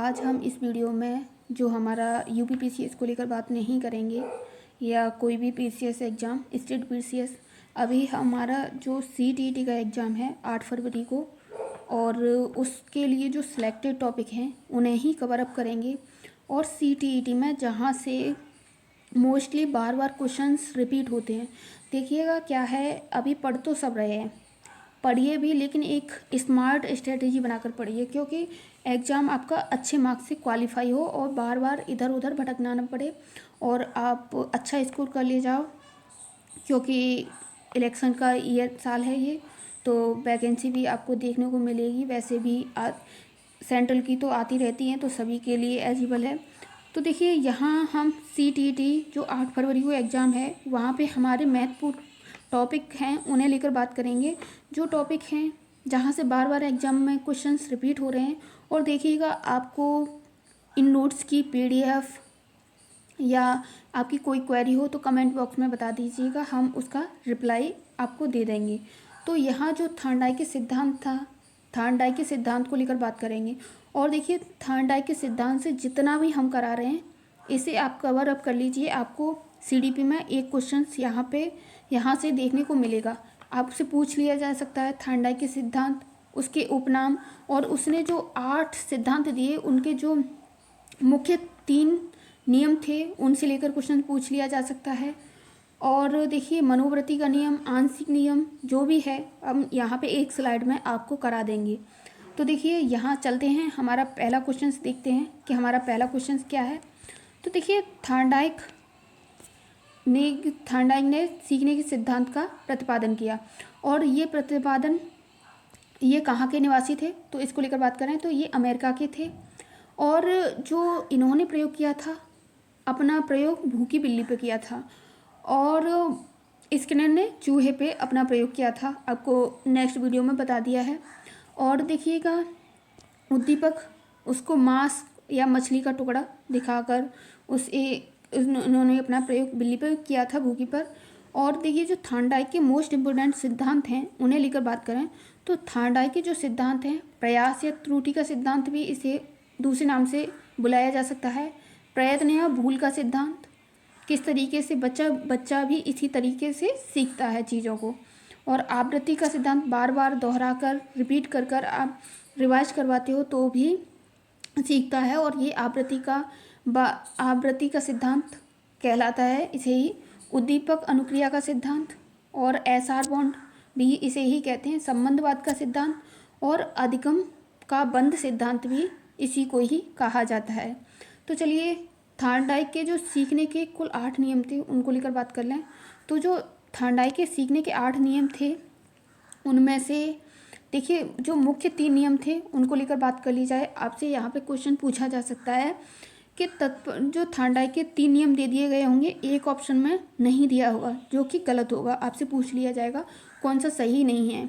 आज हम इस वीडियो में जो हमारा यूपीपीसीएस को लेकर बात नहीं करेंगे या कोई भी पीसीएस एग्ज़ाम, स्टेट पीसीएस। अभी हमारा जो सीटीईटी का एग्ज़ाम है 8 फरवरी को, और उसके लिए जो सिलेक्टेड टॉपिक हैं उन्हें ही कवर अप करेंगे। और सीटीईटी में जहाँ से मोस्टली बार बार क्वेश्चंस रिपीट होते हैं, देखिएगा क्या है, अभी पढ़ तो सब रहे हैं, पढ़िए भी, लेकिन एक स्मार्ट स्ट्रेटेजी बनाकर पढ़िए, क्योंकि एग्ज़ाम आपका अच्छे मार्क्स से क्वालिफाई हो और बार बार इधर उधर भटकना ना पड़े और आप अच्छा स्कोर कर ले जाओ। क्योंकि इलेक्शन का साल है ये, तो वैकेंसी भी आपको देखने को मिलेगी। वैसे भी सेंट्रल की तो आती रहती हैं, तो सभी के लिए एलिजिबल है। तो देखिए यहाँ हम सीटीईटी जो 8 फरवरी को एग्ज़ाम है, वहाँ पे हमारे महत्वपूर्ण टॉपिक हैं उन्हें लेकर बात करेंगे। जो टॉपिक हैं जहाँ से बार बार एग्ज़ाम में क्वेश्चंस रिपीट हो रहे हैं। और देखिएगा आपको इन नोट्स की पीडीएफ या आपकी कोई क्वेरी हो तो कमेंट बॉक्स में बता दीजिएगा, हम उसका रिप्लाई आपको दे देंगे। तो यहाँ जो थर्नडाई के सिद्धांत था, थर्नडाई के सिद्धांत को लेकर बात करेंगे। और देखिए थर्नडाई के सिद्धांत से जितना भी हम करा रहे हैं इसे आप कवर अप कर लीजिए। आपको सीडीपी में एक क्वेश्चन यहाँ से देखने को मिलेगा, आपसे पूछ लिया जा सकता है थर्नडाई के सिद्धांत, उसके उपनाम, और उसने जो 8 सिद्धांत दिए उनके जो मुख्य 3 नियम थे उनसे लेकर क्वेश्चन पूछ लिया जा सकता है। और देखिए मनोवृत्ति का नियम, आंशिक नियम जो भी है हम यहाँ पे एक स्लाइड में आपको करा देंगे। तो देखिए यहाँ चलते हैं, हमारा पहला क्वेश्चन देखते हैं कि हमारा पहला क्वेश्चन क्या है। तो देखिए थर्नडाइक ने सीखने के सिद्धांत का प्रतिपादन किया, और ये कहाँ के निवासी थे, तो इसको लेकर बात करें तो ये अमेरिका के थे। और जो इन्होंने प्रयोग किया था, अपना प्रयोग भूखी बिल्ली पे किया था, और स्किनर ने चूहे पे अपना प्रयोग किया था, आपको नेक्स्ट वीडियो में बता दिया है। और देखिएगा उद्दीपक, उसको मांस या मछली का टुकड़ा दिखाकर उन्होंने अपना प्रयोग बिल्ली पर किया था, भूखी पर। और देखिए जो थर्नडाइक के मोस्ट इम्पोर्टेंट सिद्धांत हैं उन्हें लेकर बात करें तो थर्नडाइक के जो सिद्धांत हैं, प्रयास या त्रुटि का सिद्धांत भी इसे दूसरे नाम से बुलाया जा सकता है, प्रयत्न या भूल का सिद्धांत, किस तरीके से बच्चा भी इसी तरीके से सीखता है चीज़ों को, और आवृत्ति का सिद्धांत, बार बार दोहरा कर रिपीट कर आप रिवाइज करवाते हो तो भी सीखता है, और ये आवृत्ति का सिद्धांत कहलाता है, इसे ही उद्दीपक अनुक्रिया का सिद्धांत, और एसआर बॉन्ड भी इसे ही कहते हैं, संबंधवाद का सिद्धांत, और अधिगम का बंध सिद्धांत भी इसी को ही कहा जाता है। तो चलिए थर्नडाइक के जो सीखने के कुल 8 नियम थे उनको लेकर बात कर लें। तो जो थर्नडाइक के सीखने के 8 नियम थे उनमें से देखिए जो मुख्य 3 नियम थे उनको लेकर बात कर ली जाए। आपसे यहाँ पे क्वेश्चन पूछा जा सकता है कि जो थर्नडाइक के 3 नियम दे दिए गए होंगे, एक ऑप्शन में नहीं दिया होगा जो कि गलत होगा, आपसे पूछ लिया जाएगा कौन सा सही नहीं है,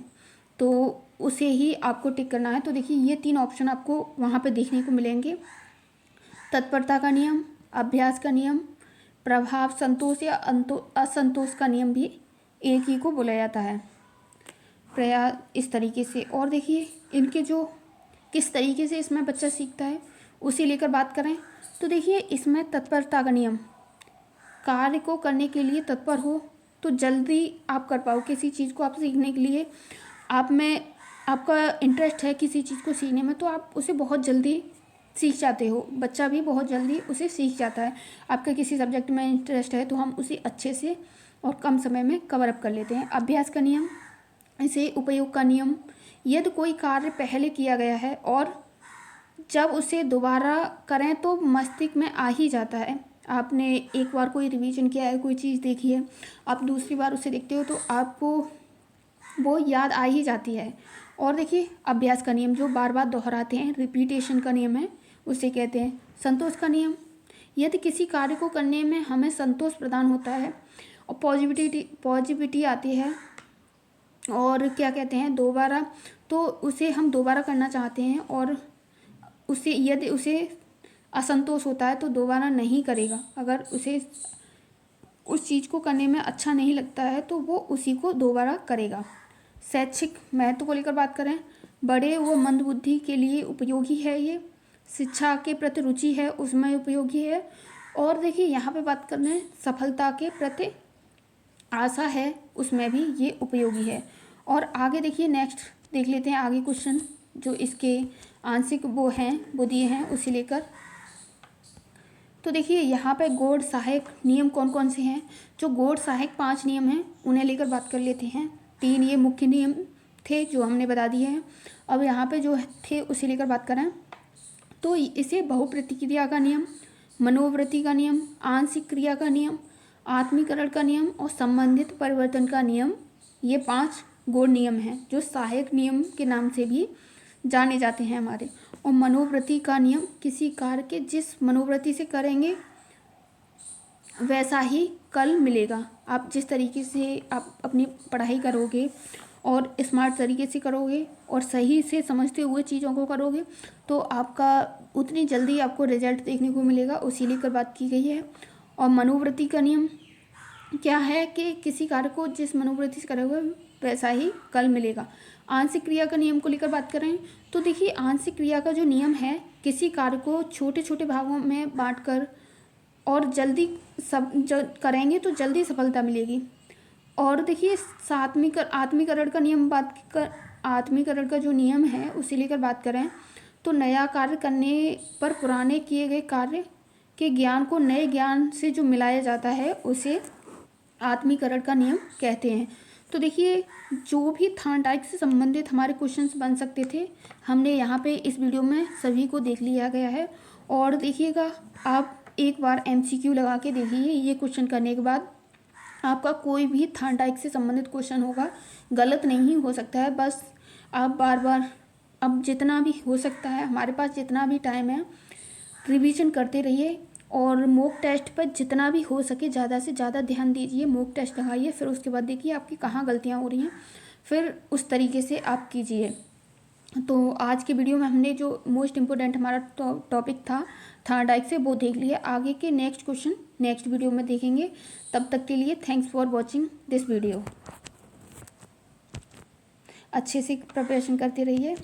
तो उसे ही आपको टिक करना है। तो देखिए ये 3 ऑप्शन आपको वहाँ पे देखने को मिलेंगे, तत्परता का नियम, अभ्यास का नियम, प्रभाव संतोष या असंतोष का नियम भी एक ही को बोला जाता है, प्रयास, इस तरीके से। और देखिए इनके जो किस तरीके से इसमें बच्चा सीखता है उसे लेकर बात करें तो देखिए इसमें तत्परता का नियम, कार्य को करने के लिए तत्पर हो तो जल्दी आप कर पाओ किसी चीज़ को। आप सीखने के लिए आपका इंटरेस्ट है किसी चीज़ को सीखने में तो आप उसे बहुत जल्दी सीख जाते हो, बच्चा भी बहुत जल्दी उसे सीख जाता है। आपका किसी सब्जेक्ट में इंटरेस्ट है तो हम उसे अच्छे से और कम समय में कवर अप कर लेते हैं। अभ्यास का नियम, इसे उपयोग का नियम, यदि कोई कार्य पहले किया गया है और जब उसे दोबारा करें तो मस्तिष्क में आ ही जाता है। आपने एक बार कोई रिवीजन किया है, कोई चीज़ देखी है, आप दूसरी बार उसे देखते हो तो आपको वो याद आ ही जाती है। और देखिए अभ्यास का नियम, जो बार बार दोहराते हैं, रिपीटेशन का नियम है, उसे कहते हैं। संतोष का नियम, यदि किसी कार्य को करने में हमें संतोष प्रदान होता है और पॉजिटिविटी आती है, और क्या कहते हैं, दोबारा, तो उसे हम दोबारा करना चाहते हैं, और यदि उसे असंतोष होता है तो दोबारा नहीं करेगा। अगर उसे उस चीज़ को करने में अच्छा नहीं लगता है तो वो उसी को दोबारा करेगा। शैक्षिक महत्व को लेकर बात करें, बड़े व मंदबुद्धि के लिए उपयोगी है ये। शिक्षा के प्रति रुचि है उसमें उपयोगी है। और देखिए यहाँ पे बात कर रहे हैं सफलता के प्रति आशा है उसमें भी ये उपयोगी है। और आगे देखिए नेक्स्ट देख लेते हैं आगे क्वेश्चन जो इसके आंशिक वो दिए हैं उसे लेकर। तो देखिए यहाँ पे गौड़ सहायक नियम कौन कौन से हैं। जो गौड़ सहायक 5 नियम हैं उन्हें लेकर बात कर लेते हैं। 3 ये मुख्य नियम थे जो हमने बता दिए हैं। अब यहाँ पे जो थे उसे लेकर बात करें तो इसे बहुप्रतिक्रिया का नियम, मनोवृत्ति का नियम, आंशिक क्रिया का नियम, आत्मीकरण का नियम और संबंधित परिवर्तन का नियम, ये 5 गौड़ नियम हैं जो सहायक नियम के नाम से भी जाने जाते हैं हमारे। और मनोवृत्ति का नियम, किसी कार्य के जिस मनोवृत्ति से करेंगे वैसा ही कल मिलेगा। आप जिस तरीके से आप अपनी पढ़ाई करोगे और स्मार्ट तरीके से करोगे और सही से समझते हुए चीज़ों को करोगे तो आपका उतनी जल्दी आपको रिजल्ट देखने को मिलेगा, उसी लेकर बात की गई है। और मनोवृत्ति का नियम क्या है कि किसी कार्य को जिस मनोवृत्ति से करोगे वैसा ही कल मिलेगा। आंशिक क्रिया का नियम को लेकर बात करें तो देखिए आंशिक क्रिया का जो नियम है किसी कार्य को छोटे छोटे भागों में बांटकर और जल्दी करेंगे तो जल्दी सफलता मिलेगी। और देखिए आत्मीकरण का नियम आत्मीकरण का जो नियम है उसे लेकर बात करें तो नया कार्य करने पर पुराने किए गए कार्य के ज्ञान को नए ज्ञान से जो मिलाया जाता है उसे आत्मीकरण का नियम कहते हैं। तो देखिए जो भी थॉर्नडाइक से संबंधित हमारे क्वेश्चंस बन सकते थे हमने यहाँ पे इस वीडियो में सभी को देख लिया गया है। और देखिएगा आप एक बार MCQ लगा के देखिए, ये क्वेश्चन करने के बाद आपका कोई भी थॉर्नडाइक से संबंधित क्वेश्चन होगा गलत नहीं हो सकता है। बस आप बार बार अब जितना भी हो सकता है हमारे पास जितना भी टाइम है रिवीजन करते रहिए और मॉक टेस्ट पर जितना भी हो सके ज़्यादा से ज़्यादा ध्यान दीजिए, मॉक टेस्ट लगाइए, फिर उसके बाद देखिए आपकी कहाँ गलतियाँ हो रही हैं, फिर उस तरीके से आप कीजिए। तो आज के वीडियो में हमने जो मोस्ट इम्पोर्टेंट हमारा टॉपिक था थॉर्नडाइक से वो देख लिया। आगे के नेक्स्ट क्वेश्चन नेक्स्ट वीडियो में देखेंगे। तब तक के लिए thanks for watching this video. अच्छे से प्रिपरेशन करते रहिए।